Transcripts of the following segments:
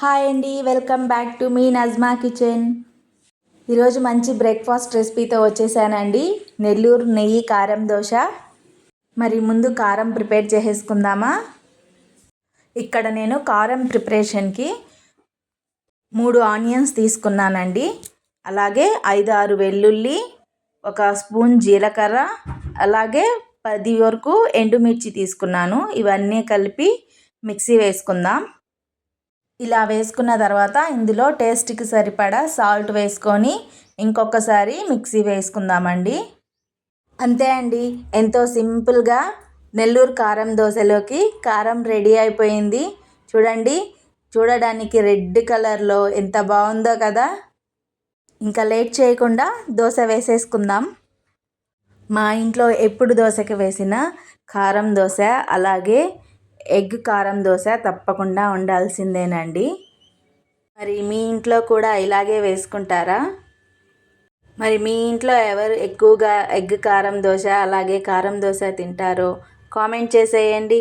Hi అండి, welcome back to me Najma kitchen. ఈరోజు మంచి బ్రేక్ఫాస్ట్ రెసిపీతో వచ్చేసానండి. నెల్లూరు నెయ్యి కారం దోశ. మరి ముందు కారం ప్రిపేర్ చేసేసుకుందామా? ఇక్కడ నేను కారం ప్రిపరేషన్కి 3 ఆనియన్స్ తీసుకున్నానండి. అలాగే 5-6 వెల్లుల్లి, 1 స్పూన్ జీలకర్ర, అలాగే 10 వరకు ఎండుమిర్చి తీసుకున్నాను. ఇవన్నీ కలిపి మిక్సీ వేసుకుందాం. ఇలా వేసుకున్న తర్వాత ఇందులో టేస్ట్కి సరిపడా సాల్ట్ వేసుకొని ఇంకొకసారి మిక్సీ వేసుకుందామండి. అంతే అండి, ఎంతో సింపుల్గా నెల్లూరు కారం దోశలోకి కారం రెడీ అయిపోయింది. చూడండి, చూడడానికి రెడ్ కలర్లో ఎంత బాగుందో కదా. ఇంకా లేట్ చేయకుండా దోశ వేసేసుకుందాం. మా ఇంట్లో ఎప్పుడు దోశకి వేసిన కారం దోశ, అలాగే ఎగ్ కారం దోశ తప్పకుండా ఉండాల్సిందేనండి. మరి మీ ఇంట్లో కూడా ఇలాగే వేసుకుంటారా? మరి మీ ఇంట్లో ఎవరు ఎక్కువగా ఎగ్ కారం దోశ అలాగే కారం దోశ తింటారో కామెంట్ చేసేయండి.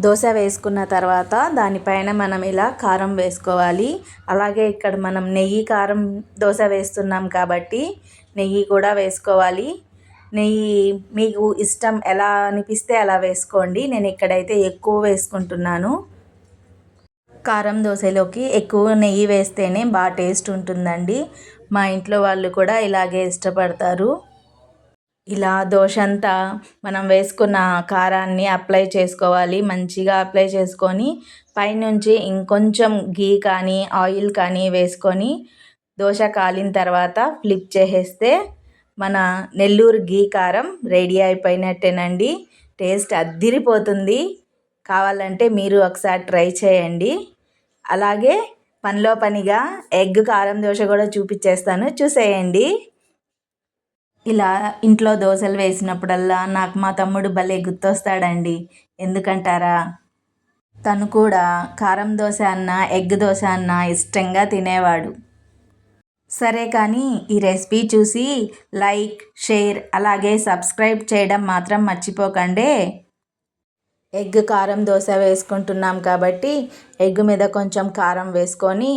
దోశ వేసుకున్న తర్వాత దానిపైన మనం ఇలా కారం వేసుకోవాలి. అలాగే ఇక్కడ మనం నెయ్యి కారం దోశ వేస్తున్నాం కాబట్టి నెయ్యి కూడా వేసుకోవాలి. నెయ్యి మీకు ఇష్టం ఎలా అనిపిస్తే అలా వేసుకోండి. నేను ఇక్కడైతే ఎక్కువ వేసుకుంటున్నాను. కారం దోశలోకి ఎక్కువ నెయ్యి వేస్తేనే బాగా టేస్ట్ ఉంటుందండి. మా ఇంట్లో వాళ్ళు కూడా ఇలాగే ఇష్టపడతారు. ఇలా దోశ అంతా మనం వేసుకున్న కారాన్ని అప్లై చేసుకోవాలి. మంచిగా అప్లై చేసుకొని పైనుంచి ఇంకొంచెం గీ కానీ ఆయిల్ కానీ వేసుకొని దోశ కాలిన తర్వాత ఫ్లిప్ చేసేస్తే మన నెల్లూరు గీ కారం రెడీ అయిపోయినట్టేనండి. టేస్ట్ అద్దిరిపోతుంది. కావాలంటే మీరు ఒకసారి ట్రై చేయండి. అలాగే పనిలో పనిగా ఎగ్ కారం దోశ కూడా చూపించేస్తాను, చూసేయండి. ఇలా ఇంట్లో దోశలు వేసినప్పుడల్లా నాకు మా తమ్ముడు భలే గుర్తొస్తాడండి. ఎందుకంటారా, తను కూడా కారం దోశ అన్న ఎగ్ దోశ అన్న ఇష్టంగా తినేవాడు. సరే కానీ ఈ రెసిపీ చూసి లైక్, షేర్ అలాగే సబ్స్క్రైబ్ చేయడం మాత్రం మర్చిపోకండి. ఎగ్ కారం దోశ వేసుకుంటున్నాం కాబట్టి ఎగ్ మీద కొంచెం కారం వేసుకొని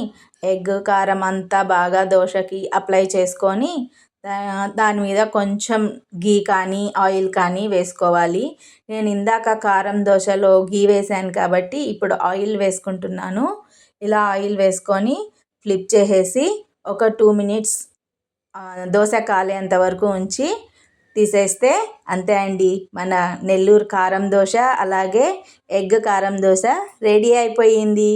ఎగ్ కారం అంతా బాగా దోశకి అప్లై చేసుకొని దాని మీద కొంచెం గీ కానీ ఆయిల్ కానీ వేసుకోవాలి. నేను ఇందాక కారం దోశలో గీ వేసాను కాబట్టి ఇప్పుడు ఆయిల్ వేసుకుంటున్నాను. ఇలా ఆయిల్ వేసుకొని ఫ్లిప్ చేసేసి ఒక 2 మినిట్స్ దోశ కాలేంత వరకు ఉంచి తీసేస్తే అంతే అండి, మన నెల్లూరు కారం దోశ అలాగే ఎగ్ కారం దోశ రెడీ అయిపోయింది.